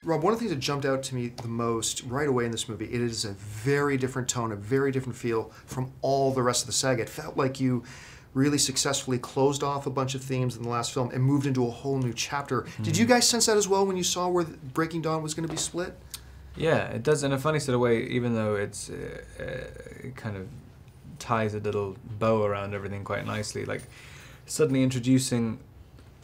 Rob, one of the things that jumped out to me the most right away in this movie, it is a very different tone, a very different feel from all the rest of the saga. It felt like you really successfully closed off a bunch of themes in the last film and moved into a whole new chapter. Did you guys sense that as well when you saw where Breaking Dawn was going to be split? Yeah, it does in a funny sort of way, even though it's it kind of ties a little bow around everything quite nicely. Like, suddenly introducing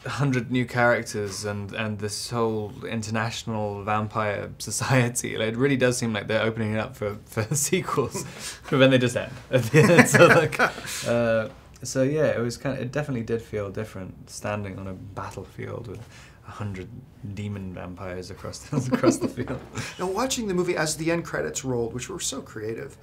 100 new characters and this whole international vampire society. Like, it really does seem like they're opening it up for sequels, but then they just end at the end. So yeah, it definitely did feel different standing on a battlefield with 100 demon vampires across the field. Now, watching the movie as the end credits rolled, which were so creative,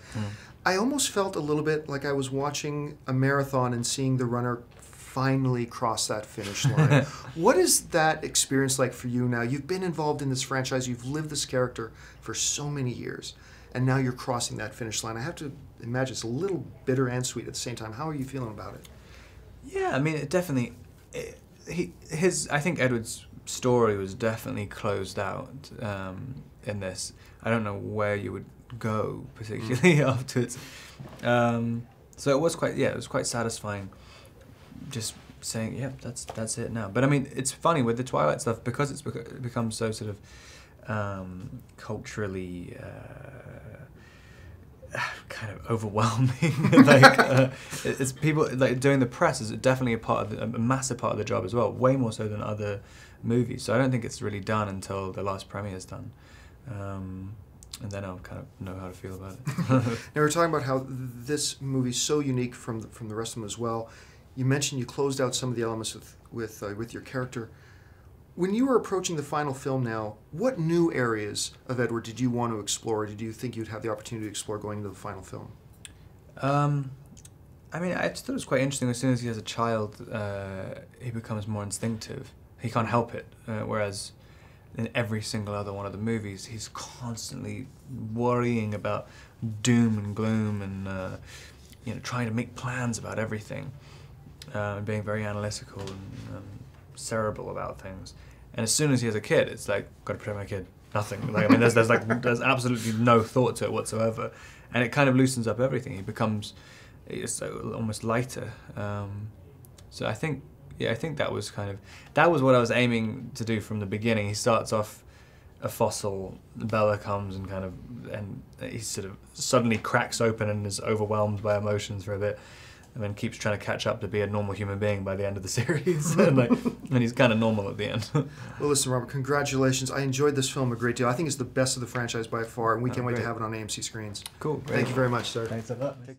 I almost felt a little bit like I was watching a marathon and seeing the runner finally cross that finish line. What is that experience like for you now? You've been involved in this franchise, you've lived this character for so many years, and now you're crossing that finish line. I have to imagine it's a little bitter and sweet at the same time. How are you feeling about it? Yeah, I mean, it definitely... I think Edward's story was definitely closed out in this. I don't know where you would go, particularly afterwards. So it was quite satisfying just saying, yeah, that's it now. But I mean, it's funny with the Twilight stuff, because it's become so sort of culturally kind of overwhelming. Like it's people like doing the press is definitely a massive part of the job as well, way more so than other movies. So I don't think it's really done until the last premiere is done. And then I'll kind of know how to feel about it. Now, we're talking about how this movie's so unique from the rest of them as well. You mentioned you closed out some of the elements with your character. When you were approaching the final film now, what new areas of Edward did you want to explore? Did you think you'd have the opportunity to explore going into the final film? I mean, I just thought it was quite interesting. As soon as he has a child, he becomes more instinctive. He can't help it, whereas in every single other one of the movies, he's constantly worrying about doom and gloom and trying to make plans about everything, and being very analytical and cerebral about things. And as soon as he has a kid, it's like, got to protect my kid. Nothing. Like, I mean, there's absolutely no thought to it whatsoever, and it kind of loosens up everything. He becomes almost lighter. So I think that was what I was aiming to do from the beginning. He starts off a fossil, Bella comes and he sort of suddenly cracks open and is overwhelmed by emotions for a bit, and then keeps trying to catch up to be a normal human being by the end of the series. and he's kind of normal at the end. Well, listen, Robert, congratulations. I enjoyed this film a great deal. I think it's the best of the franchise by far, and we can't wait to have it on AMC screens. Cool. Great. Thank you very much, sir. Thanks a lot.